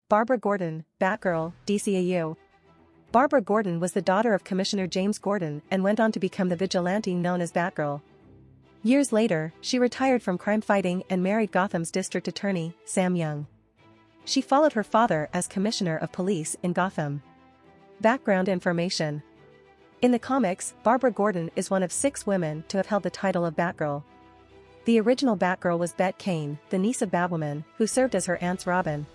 Barbara Gordon, Batgirl, DCAU. Barbara Gordon was the daughter of Commissioner James Gordon and went on to become the vigilante known as Batgirl. Years later, she retired from crime fighting and married Gotham's district attorney, Sam Young. She followed her father as commissioner of police in Gotham. Background information. In the comics, Barbara Gordon is one of 6 women to have held the title of Batgirl. The original Batgirl was Bette Kane, the niece of Batwoman, who served as her aunt's Robin.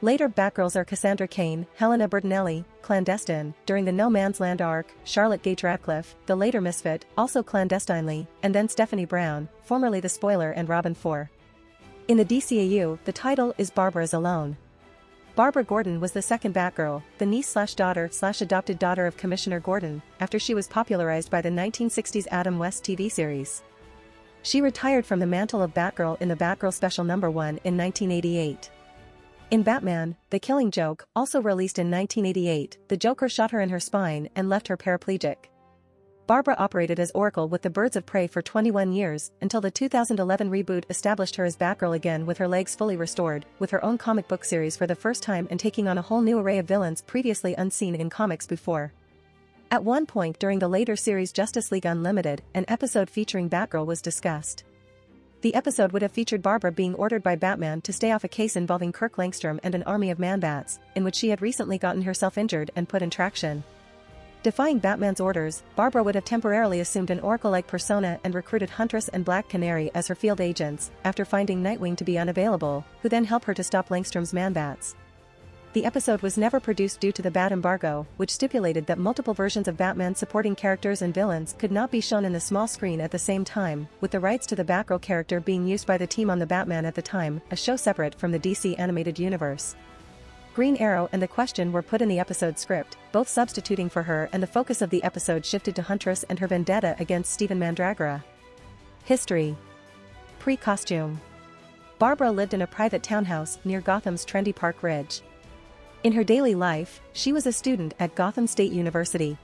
Later Batgirls are Cassandra Cain, Helena Bertinelli, clandestine, during the No Man's Land arc, Charlotte Gage Radcliffe, the later Misfit, also clandestinely, and then Stephanie Brown, formerly the Spoiler and Robin 4. In the DCAU, the title is Barbara's alone. Barbara Gordon was the second Batgirl, the niece/daughter/adopted daughter of Commissioner Gordon, after she was popularized by the 1960s Adam West TV series. She retired from the mantle of Batgirl in the Batgirl Special No. 1 in 1988. In Batman, The Killing Joke, also released in 1988, the Joker shot her in her spine and left her paraplegic. Barbara operated as Oracle with the Birds of Prey for 21 years, until the 2011 reboot established her as Batgirl again with her legs fully restored, with her own comic book series for the first time and taking on a whole new array of villains previously unseen in comics before. At one point during the later series Justice League Unlimited, an episode featuring Batgirl was discussed. The episode would have featured Barbara being ordered by Batman to stay off a case involving Kirk Langstrom and an army of Man-Bats, in which she had recently gotten herself injured and put in traction. Defying Batman's orders, Barbara would have temporarily assumed an Oracle-like persona and recruited Huntress and Black Canary as her field agents, after finding Nightwing to be unavailable, who then help her to stop Langstrom's Man-Bats. The episode was never produced due to the Bat embargo, which stipulated that multiple versions of Batman supporting characters and villains could not be shown in the small screen at the same time, with the rights to the Batgirl character being used by the team on The Batman at the time, a show separate from the DC animated universe. Green Arrow and The Question were put in the episode script, both substituting for her, and the focus of the episode shifted to Huntress and her vendetta against Stephen Mandragora. History. Pre-costume. Barbara lived in a private townhouse near Gotham's trendy Park Ridge. In her daily life, she was a student at Gotham State University.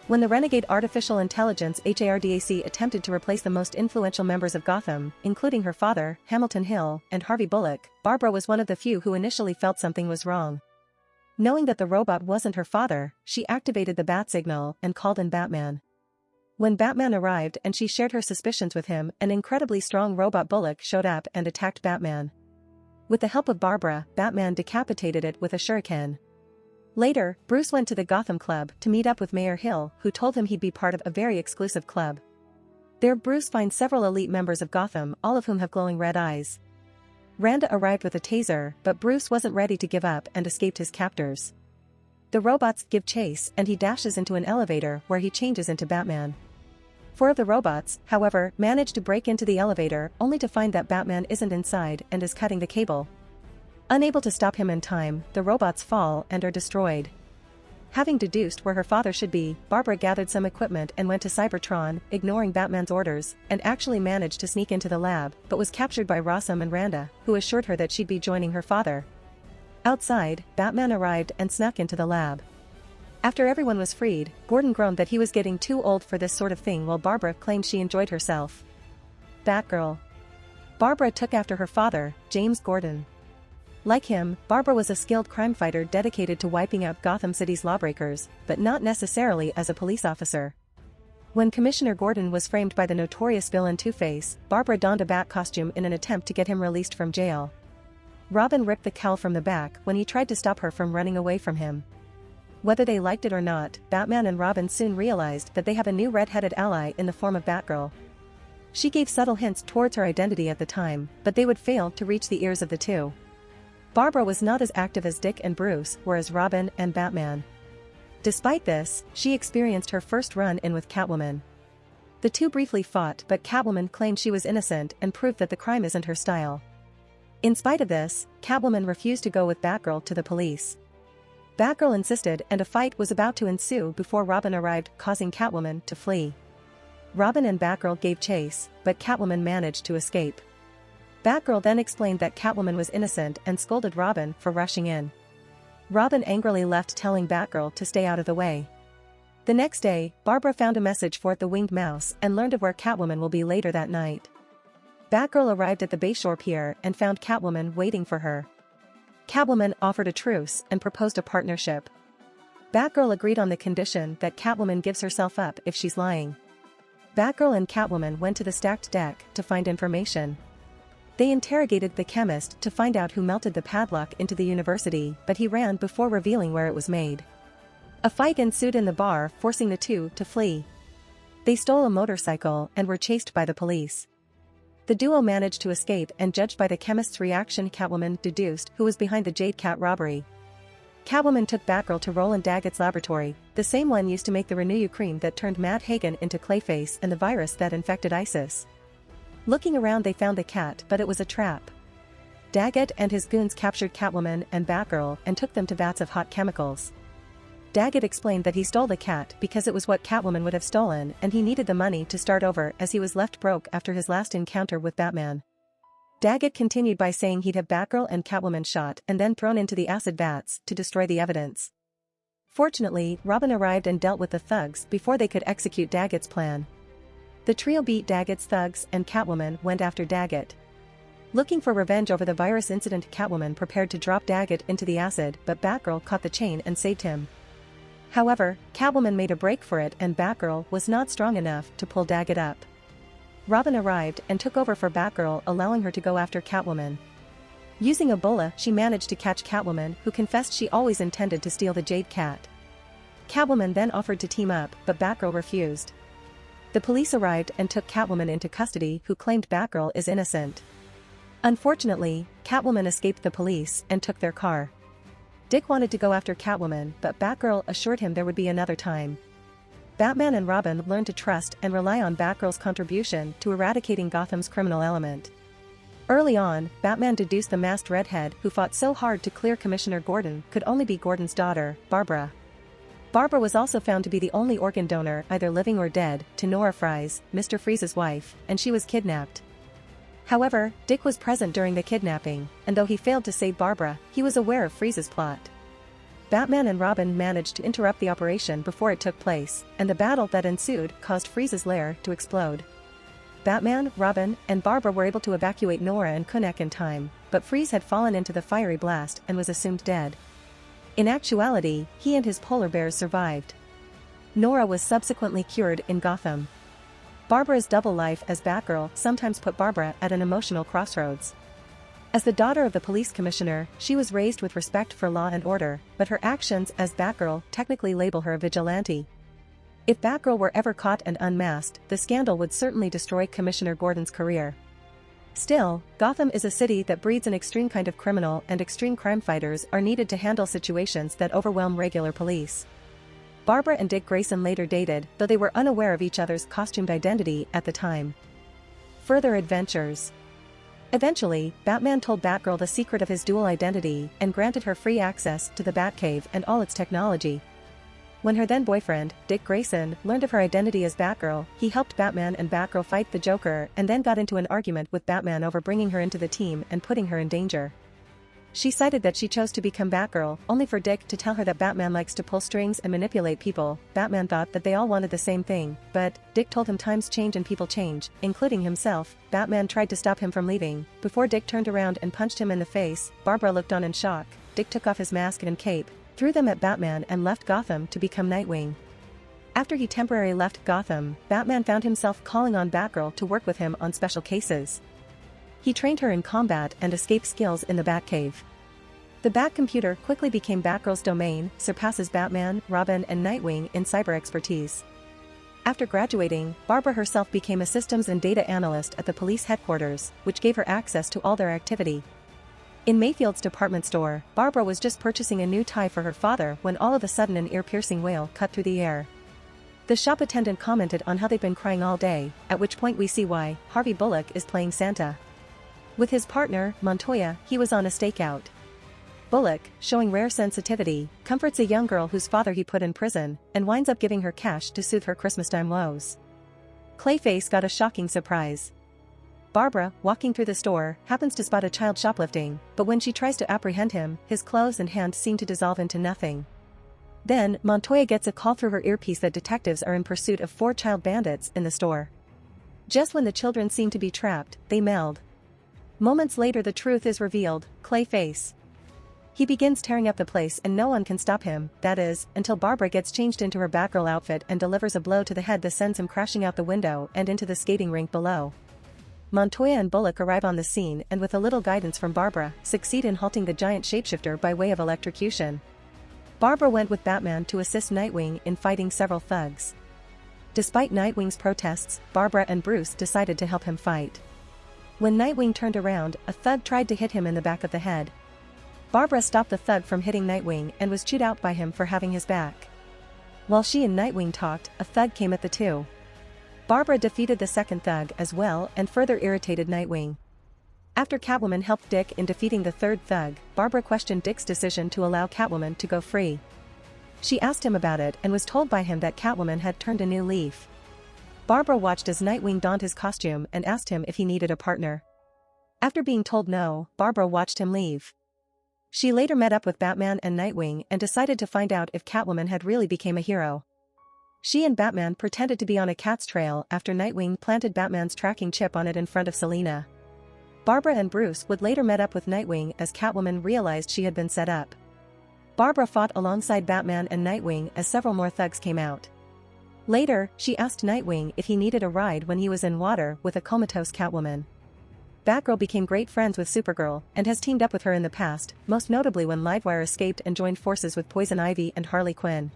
When the renegade artificial intelligence HARDAC attempted to replace the most influential members of Gotham, including her father, Hamilton Hill, and Harvey Bullock, Barbara was one of the few who initially felt something was wrong. Knowing that the robot wasn't her father, she activated the bat signal and called in Batman. When Batman arrived and she shared her suspicions with him, an incredibly strong robot Bullock showed up and attacked Batman. With the help of Barbara, Batman decapitated it with a shuriken. Later, Bruce went to the Gotham Club to meet up with Mayor Hill, who told him he'd be part of a very exclusive club. There Bruce finds several elite members of Gotham, all of whom have glowing red eyes. Randa arrived with a taser, but Bruce wasn't ready to give up and escaped his captors. The robots give chase and he dashes into an elevator where he changes into Batman. 4 of the robots, however, manage to break into the elevator only to find that Batman isn't inside and is cutting the cable. Unable to stop him in time, the robots fall and are destroyed. Having deduced where her father should be, Barbara gathered some equipment and went to Cybertron, ignoring Batman's orders, and actually managed to sneak into the lab, but was captured by Rossum and Randa, who assured her that she'd be joining her father. Outside, Batman arrived and snuck into the lab. After everyone was freed, Gordon groaned that he was getting too old for this sort of thing while Barbara claimed she enjoyed herself. Batgirl. Barbara took after her father, James Gordon. Like him, Barbara was a skilled crime fighter dedicated to wiping out Gotham City's lawbreakers, but not necessarily as a police officer. When Commissioner Gordon was framed by the notorious villain Two-Face, Barbara donned a bat costume in an attempt to get him released from jail. Robin ripped the cowl from the back when he tried to stop her from running away from him. Whether they liked it or not, Batman and Robin soon realized that they have a new red-headed ally in the form of Batgirl. She gave subtle hints towards her identity at the time, but they would fail to reach the ears of the two. Barbara was not as active as Dick and Bruce were as Robin and Batman. Despite this, she experienced her first run-in with Catwoman. The two briefly fought, but Catwoman claimed she was innocent and proved that the crime isn't her style. In spite of this, Catwoman refused to go with Batgirl to the police. Batgirl insisted and a fight was about to ensue before Robin arrived, causing Catwoman to flee. Robin and Batgirl gave chase, but Catwoman managed to escape. Batgirl then explained that Catwoman was innocent and scolded Robin for rushing in. Robin angrily left, telling Batgirl to stay out of the way. The next day, Barbara found a message for the Winged Mouse and learned of where Catwoman will be later that night. Batgirl arrived at the Bayshore Pier and found Catwoman waiting for her. Catwoman offered a truce and proposed a partnership. Batgirl agreed on the condition that Catwoman gives herself up if she's lying. Batgirl and Catwoman went to the stacked deck to find information. They interrogated the chemist to find out who melted the padlock into the university, but he ran before revealing where it was made. A fight ensued in the bar, forcing the two to flee. They stole a motorcycle and were chased by the police. The duo managed to escape, and judged by the chemist's reaction, Catwoman deduced who was behind the Jade Cat robbery. Catwoman took Batgirl to Roland Daggett's laboratory, the same one used to make the Renew cream that turned Matt Hagen into Clayface and the virus that infected ISIS. Looking around, they found the cat, but it was a trap. Daggett and his goons captured Catwoman and Batgirl and took them to vats of hot chemicals. Daggett explained that he stole the cat because it was what Catwoman would have stolen, and he needed the money to start over as he was left broke after his last encounter with Batman. Daggett continued by saying he'd have Batgirl and Catwoman shot and then thrown into the acid vats to destroy the evidence. Fortunately, Robin arrived and dealt with the thugs before they could execute Daggett's plan. The trio beat Daggett's thugs, and Catwoman went after Daggett. Looking for revenge over the virus incident, Catwoman prepared to drop Daggett into the acid, but Batgirl caught the chain and saved him. However, Catwoman made a break for it, and Batgirl was not strong enough to pull Daggett up. Robin arrived and took over for Batgirl, allowing her to go after Catwoman. Using Ebola, she managed to catch Catwoman, who confessed she always intended to steal the Jade Cat. Catwoman then offered to team up, but Batgirl refused. The police arrived and took Catwoman into custody, who claimed Batgirl is innocent. Unfortunately, Catwoman escaped the police and took their car. Dick wanted to go after Catwoman, but Batgirl assured him there would be another time. Batman and Robin learned to trust and rely on Batgirl's contribution to eradicating Gotham's criminal element. Early on, Batman deduced the masked redhead who fought so hard to clear Commissioner Gordon could only be Gordon's daughter, Bárbara. Bárbara was also found to be the only organ donor, either living or dead, to Nora Fries, Mr. Freeze's wife, and she was kidnapped. However, Dick was present during the kidnapping, and though he failed to save Bárbara, he was aware of Freeze's plot. Batman and Robin managed to interrupt the operation before it took place, and the battle that ensued caused Freeze's lair to explode. Batman, Robin, and Bárbara were able to evacuate Nora and Kunnek in time, but Freeze had fallen into the fiery blast and was assumed dead. In actuality, he and his polar bears survived. Nora was subsequently cured in Gotham. Bárbara's double life as Batgirl sometimes put Bárbara at an emotional crossroads. As the daughter of the police commissioner, she was raised with respect for law and order, but her actions as Batgirl technically label her a vigilante. If Batgirl were ever caught and unmasked, the scandal would certainly destroy Commissioner Gordon's career. Still, Gotham is a city that breeds an extreme kind of criminal, and extreme crime fighters are needed to handle situations that overwhelm regular police. Bárbara and Dick Grayson later dated, though they were unaware of each other's costumed identity at the time. Further adventures. Eventually, Batman told Batgirl the secret of his dual identity and granted her free access to the Batcave and all its technology. When her then-boyfriend, Dick Grayson, learned of her identity as Batgirl, he helped Batman and Batgirl fight the Joker and then got into an argument with Batman over bringing her into the team and putting her in danger. She cited that she chose to become Batgirl, only for Dick to tell her that Batman likes to pull strings and manipulate people. Batman thought that they all wanted the same thing, but Dick told him times change and people change, including himself. Batman tried to stop him from leaving. Before Dick turned around and punched him in the face, Bárbara looked on in shock. Dick took off his mask and cape, threw them at Batman, and left Gotham to become Nightwing. After he temporarily left Gotham, Batman found himself calling on Batgirl to work with him on special cases. He trained her in combat and escape skills in the Batcave. The Batcomputer quickly became Batgirl's domain, surpasses Batman, Robin, and Nightwing in cyber expertise. After graduating, Bárbara herself became a systems and data analyst at the police headquarters, which gave her access to all their activity. In Mayfield's department store, Bárbara was just purchasing a new tie for her father when all of a sudden an ear-piercing wail cut through the air. The shop attendant commented on how they'd been crying all day, at which point we see why. Harvey Bullock is playing Santa. With his partner, Montoya, he was on a stakeout. Bullock, showing rare sensitivity, comforts a young girl whose father he put in prison, and winds up giving her cash to soothe her Christmas-time woes. Clayface got a shocking surprise. Bárbara, walking through the store, happens to spot a child shoplifting, but when she tries to apprehend him, his clothes and hand seem to dissolve into nothing. Then, Montoya gets a call through her earpiece that detectives are in pursuit of 4 child bandits in the store. Just when the children seem to be trapped, they meld. Moments later the truth is revealed: Clayface. He begins tearing up the place and no one can stop him, that is, until Barbara gets changed into her Batgirl outfit and delivers a blow to the head that sends him crashing out the window and into the skating rink below. Montoya and Bullock arrive on the scene and with a little guidance from Barbara, succeed in halting the giant shapeshifter by way of electrocution. Barbara went with Batman to assist Nightwing in fighting several thugs. Despite Nightwing's protests, Barbara and Bruce decided to help him fight. When Nightwing turned around, a thug tried to hit him in the back of the head. Barbara stopped the thug from hitting Nightwing and was chewed out by him for having his back. While she and Nightwing talked, a thug came at the two. Barbara defeated the second thug as well and further irritated Nightwing. After Catwoman helped Dick in defeating the third thug, Barbara questioned Dick's decision to allow Catwoman to go free. She asked him about it and was told by him that Catwoman had turned a new leaf. Barbara watched as Nightwing donned his costume and asked him if he needed a partner. After being told no, Barbara watched him leave. She later met up with Batman and Nightwing and decided to find out if Catwoman had really become a hero. She and Batman pretended to be on a cat's trail after Nightwing planted Batman's tracking chip on it in front of Selina. Barbara and Bruce would later met up with Nightwing as Catwoman realized she had been set up. Barbara fought alongside Batman and Nightwing as several more thugs came out. Later, she asked Nightwing if he needed a ride when he was in water with a comatose Catwoman. Batgirl became great friends with Supergirl and has teamed up with her in the past, most notably when Livewire escaped and joined forces with Poison Ivy and Harley Quinn.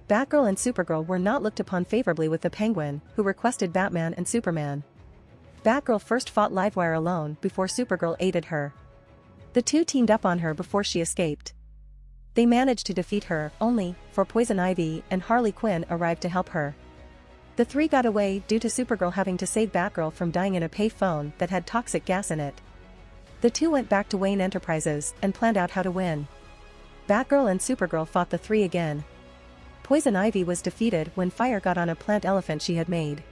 Batgirl and Supergirl were not looked upon favorably with the Penguin, who requested Batman and Superman. Batgirl first fought Livewire alone before Supergirl aided her. The two teamed up on her before she escaped. They managed to defeat her, only for Poison Ivy and Harley Quinn arrived to help her. The three got away due to Supergirl having to save Batgirl from dying in a payphone that had toxic gas in it. The two went back to Wayne Enterprises and planned out how to win. Batgirl and Supergirl fought the three again. Poison Ivy was defeated when fire got on a plant elephant she had made.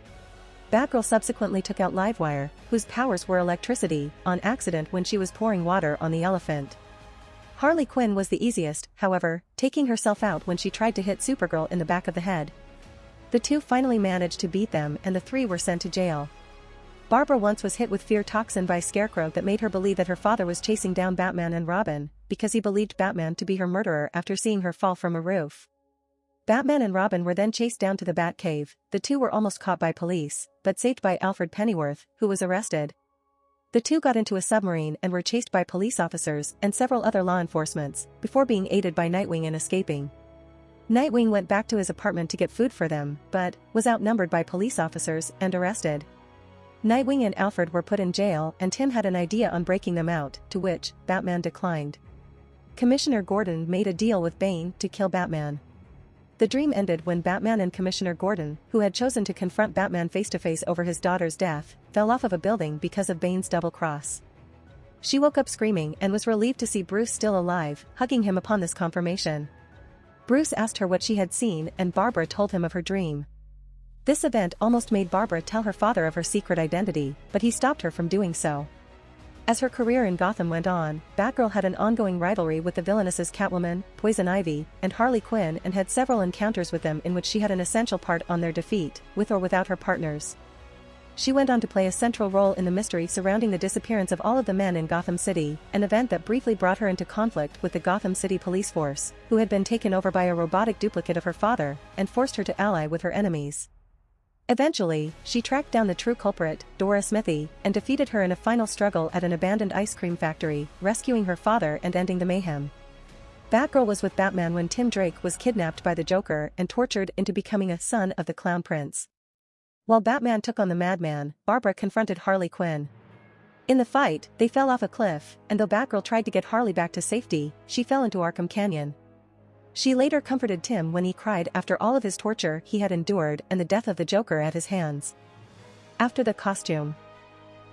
Batgirl subsequently took out Livewire, whose powers were electricity, on accident when she was pouring water on the elephant. Harley Quinn was the easiest, however, taking herself out when she tried to hit Supergirl in the back of the head. The two finally managed to beat them and the three were sent to jail. Barbara once was hit with fear toxin by Scarecrow that made her believe that her father was chasing down Batman and Robin, because he believed Batman to be her murderer after seeing her fall from a roof. Batman and Robin were then chased down to the Batcave. The two were almost caught by police, but saved by Alfred Pennyworth, who was arrested. The two got into a submarine and were chased by police officers and several other law enforcements, before being aided by Nightwing in escaping. Nightwing went back to his apartment to get food for them, but was outnumbered by police officers and arrested. Nightwing and Alfred were put in jail and Tim had an idea on breaking them out, to which Batman declined. Commissioner Gordon made a deal with Bane to kill Batman. The dream ended when Batman and Commissioner Gordon, who had chosen to confront Batman face-to-face over his daughter's death, fell off of a building because of Bane's double cross. She woke up screaming and was relieved to see Bruce still alive, hugging him upon this confirmation. Bruce asked her what she had seen and Barbara told him of her dream. This event almost made Barbara tell her father of her secret identity, but he stopped her from doing so. As her career in Gotham went on, Batgirl had an ongoing rivalry with the villainesses Catwoman, Poison Ivy, and Harley Quinn and had several encounters with them in which she had an essential part on their defeat, with or without her partners. She went on to play a central role in the mystery surrounding the disappearance of all of the men in Gotham City, an event that briefly brought her into conflict with the Gotham City police force, who had been taken over by a robotic duplicate of her father, and forced her to ally with her enemies. Eventually, she tracked down the true culprit, Dora Smithy, and defeated her in a final struggle at an abandoned ice cream factory, rescuing her father and ending the mayhem. Batgirl was with Batman when Tim Drake was kidnapped by the Joker and tortured into becoming a son of the Clown Prince. While Batman took on the Madman, Barbara confronted Harley Quinn. In the fight, they fell off a cliff, and though Batgirl tried to get Harley back to safety, she fell into Arkham Canyon. She later comforted Tim when he cried after all of his torture he had endured and the death of the Joker at his hands. After the costume,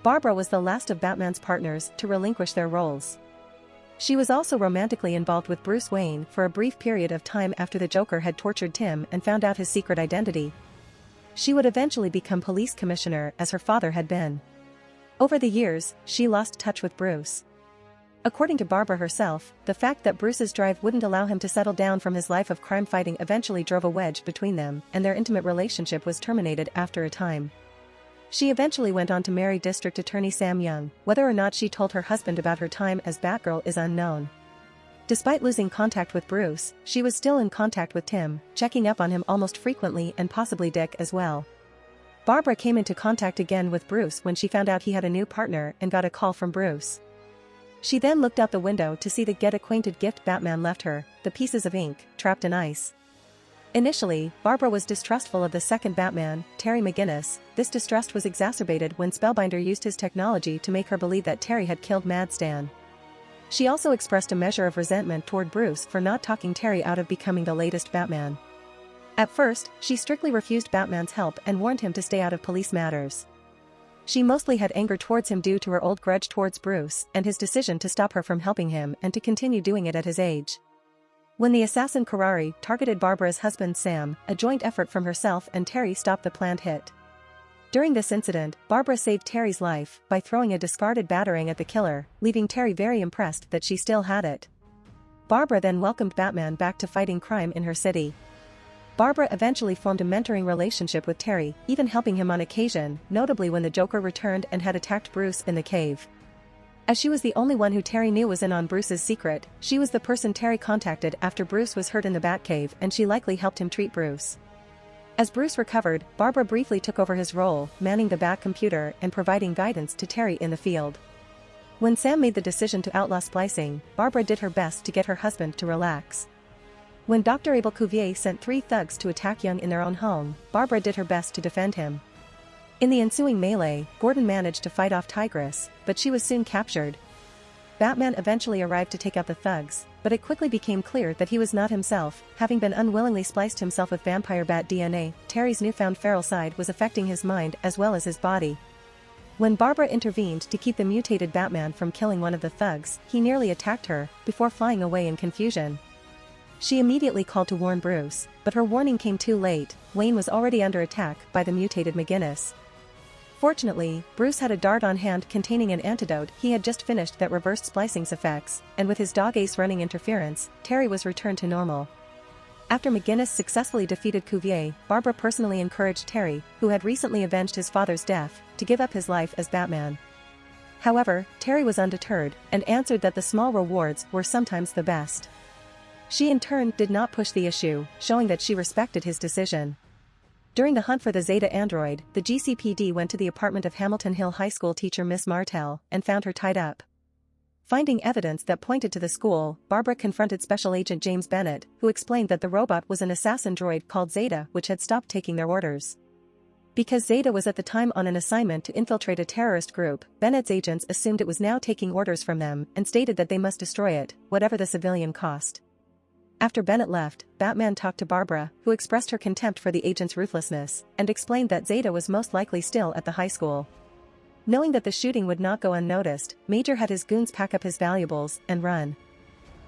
Barbara was the last of Batman's partners to relinquish their roles. She was also romantically involved with Bruce Wayne for a brief period of time after the Joker had tortured Tim and found out his secret identity. She would eventually become police commissioner as her father had been. Over the years, she lost touch with Bruce. According to Barbara herself, the fact that Bruce's drive wouldn't allow him to settle down from his life of crime fighting eventually drove a wedge between them, and their intimate relationship was terminated after a time. She eventually went on to marry District Attorney Sam Young. Whether or not she told her husband about her time as Batgirl is unknown. Despite losing contact with Bruce, she was still in contact with Tim, checking up on him almost frequently and possibly Dick as well. Barbara came into contact again with Bruce when she found out he had a new partner and got a call from Bruce. She then looked out the window to see the get-acquainted gift Batman left her, the pieces of ink, trapped in ice. Initially, Barbara was distrustful of the second Batman, Terry McGinnis. This distrust was exacerbated when Spellbinder used his technology to make her believe that Terry had killed Mad Stan. She also expressed a measure of resentment toward Bruce for not talking Terry out of becoming the latest Batman. At first, she strictly refused Batman's help and warned him to stay out of police matters. She mostly had anger towards him due to her old grudge towards Bruce and his decision to stop her from helping him and to continue doing it at his age. When the assassin Karari targeted Barbara's husband Sam, a joint effort from herself and Terry stopped the planned hit. During this incident, Barbara saved Terry's life by throwing a discarded batarang at the killer, leaving Terry very impressed that she still had it. Barbara then welcomed Batman back to fighting crime in her city. Barbara eventually formed a mentoring relationship with Terry, even helping him on occasion, notably when the Joker returned and had attacked Bruce in the cave. As she was the only one who Terry knew was in on Bruce's secret, she was the person Terry contacted after Bruce was hurt in the Batcave and she likely helped him treat Bruce. As Bruce recovered, Barbara briefly took over his role, manning the Bat computer and providing guidance to Terry in the field. When Sam made the decision to outlaw splicing, Barbara did her best to get her husband to relax. When Dr. Abel Cuvier sent 3 thugs to attack Young in their own home, Barbara did her best to defend him. In the ensuing melee, Gordon managed to fight off Tigress, but she was soon captured. Batman eventually arrived to take out the thugs, but it quickly became clear that he was not himself, having been unwillingly spliced himself with vampire bat DNA. Terry's newfound feral side was affecting his mind as well as his body. When Barbara intervened to keep the mutated Batman from killing one of the thugs, he nearly attacked her, before flying away in confusion. She immediately called to warn Bruce, but her warning came too late. Wayne was already under attack by the mutated McGinnis. Fortunately, Bruce had a dart on hand containing an antidote he had just finished that reversed splicing's effects, and with his dog Ace running interference, Terry was returned to normal. After McGinnis successfully defeated Cuvier, Barbara personally encouraged Terry, who had recently avenged his father's death, to give up his life as Batman. However, Terry was undeterred, and answered that the small rewards were sometimes the best. She in turn did not push the issue, showing that she respected his decision. During the hunt for the Zeta android, the GCPD went to the apartment of Hamilton Hill High School teacher Miss Martell and found her tied up. Finding evidence that pointed to the school, Barbara confronted Special Agent James Bennett, who explained that the robot was an assassin droid called Zeta which had stopped taking their orders. Because Zeta was at the time on an assignment to infiltrate a terrorist group, Bennett's agents assumed it was now taking orders from them and stated that they must destroy it, whatever the civilian cost. After Bennett left, Batman talked to Barbara, who expressed her contempt for the agent's ruthlessness, and explained that Zeta was most likely still at the high school. Knowing that the shooting would not go unnoticed, Major had his goons pack up his valuables and run.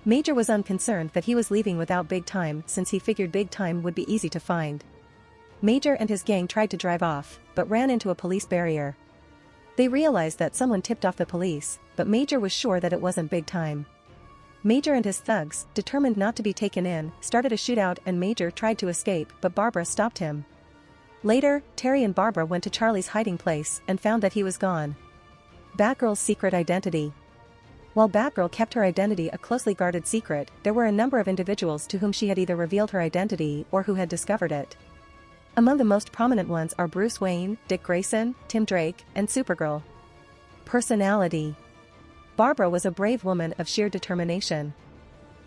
Major was unconcerned that he was leaving without Big Time since he figured Big Time would be easy to find. Major and his gang tried to drive off, but ran into a police barrier. They realized that someone tipped off the police, but Major was sure that it wasn't Big Time. Major and his thugs, determined not to be taken in, started a shootout and Major tried to escape but Barbara stopped him. Later, Terry and Barbara went to Charlie's hiding place and found that he was gone. Batgirl's secret identity. While Batgirl kept her identity a closely guarded secret, there were a number of individuals to whom she had either revealed her identity or who had discovered it. Among the most prominent ones are Bruce Wayne, Dick Grayson, Tim Drake, and Supergirl. Personality. Barbara was a brave woman of sheer determination.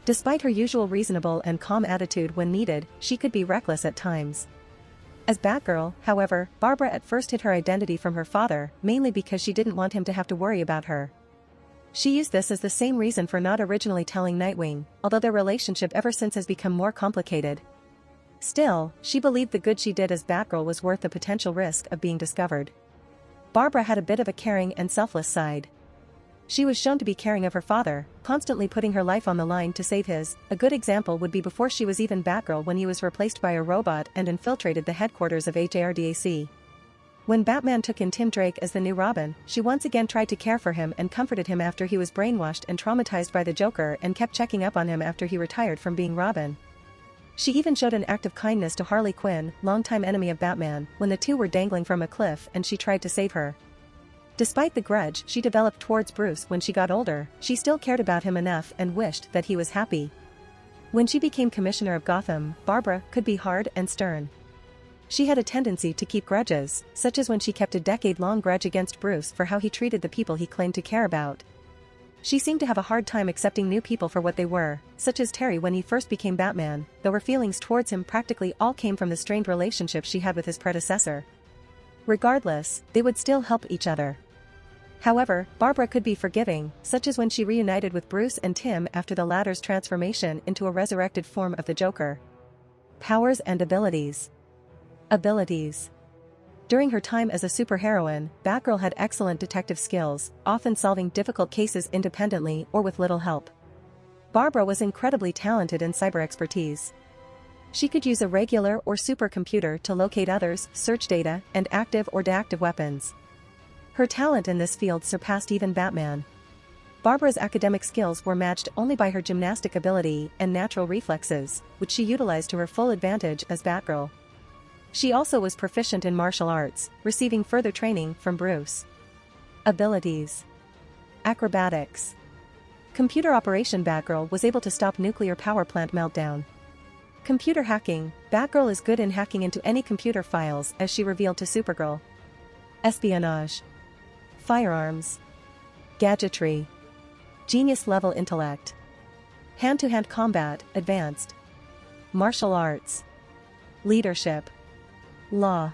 Despite her usual reasonable and calm attitude when needed, she could be reckless at times. As Batgirl, however, Barbara at first hid her identity from her father, mainly because she didn't want him to have to worry about her. She used this as the same reason for not originally telling Nightwing, although their relationship ever since has become more complicated. Still, she believed the good she did as Batgirl was worth the potential risk of being discovered. Barbara had a bit of a caring and selfless side. She was shown to be caring of her father, constantly putting her life on the line to save his. A good example would be before she was even Batgirl when he was replaced by a robot and infiltrated the headquarters of HARDAC. When Batman took in Tim Drake as the new Robin, she once again tried to care for him and comforted him after he was brainwashed and traumatized by the Joker and kept checking up on him after he retired from being Robin. She even showed an act of kindness to Harley Quinn, longtime enemy of Batman, when the two were dangling from a cliff and she tried to save her. Despite the grudge she developed towards Bruce when she got older, she still cared about him enough and wished that he was happy. When she became commissioner of Gotham, Barbara could be hard and stern. She had a tendency to keep grudges, such as when she kept a decade-long grudge against Bruce for how he treated the people he claimed to care about. She seemed to have a hard time accepting new people for what they were, such as Terry when he first became Batman, though her feelings towards him practically all came from the strained relationship she had with his predecessor. Regardless, they would still help each other. However, Barbara could be forgiving, such as when she reunited with Bruce and Tim after the latter's transformation into a resurrected form of the Joker. Powers and abilities. Abilities. During her time as a superheroine, Batgirl had excellent detective skills, often solving difficult cases independently or with little help. Barbara was incredibly talented in cyber expertise. She could use a regular or supercomputer to locate others, search data, and active or deactive weapons. Her talent in this field surpassed even Batman. Barbara's academic skills were matched only by her gymnastic ability and natural reflexes, which she utilized to her full advantage as Batgirl. She also was proficient in martial arts, receiving further training from Bruce. Abilities. Acrobatics. Computer operation. Batgirl was able to stop nuclear power plant meltdown. Computer hacking. Batgirl is good in hacking into any computer files, as she revealed to Supergirl. Espionage. Firearms. Gadgetry. Genius-level intellect. Hand-to-hand combat, advanced. Martial arts. Leadership. Law.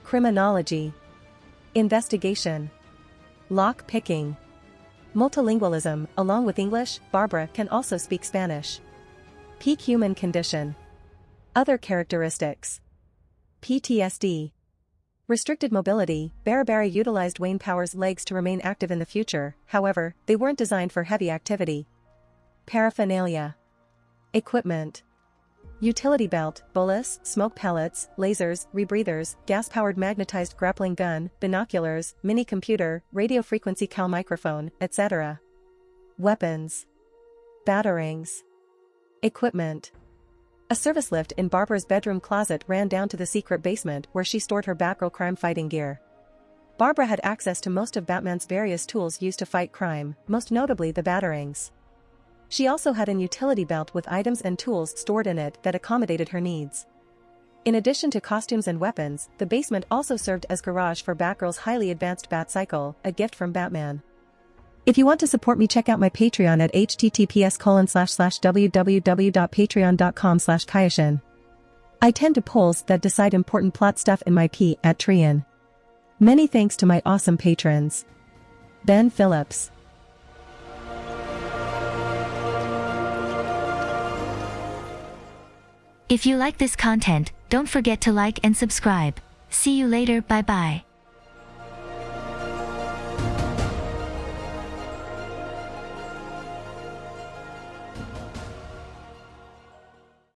Criminology. Investigation. Lock-picking. Multilingualism. Along with English, Barbara can also speak Spanish. Peak human condition. Other characteristics. PTSD. Restricted mobility. Bárbara utilized Wayne Power's legs to remain active in the future, however, they weren't designed for heavy activity. Paraphernalia. Equipment. Utility belt, bullets, smoke pellets, lasers, rebreathers, gas-powered magnetized grappling gun, binoculars, mini-computer, radio frequency cow microphone, etc. Weapons. Batarangs. Equipment. A service lift in Barbara's bedroom closet ran down to the secret basement where she stored her Batgirl crime-fighting gear. Barbara had access to most of Batman's various tools used to fight crime, most notably the batarangs. She also had an utility belt with items and tools stored in it that accommodated her needs. In addition to costumes and weapons, the basement also served as garage for Batgirl's highly advanced Batcycle, a gift from Batman. If you want to support me, check out my Patreon at https://www.patreon.com/Kayashin. I tend to polls that decide important plot stuff in my P at Trian. Many thanks to my awesome patrons. Ben Phillips. If you like this content, don't forget to like and subscribe. See you later, bye bye.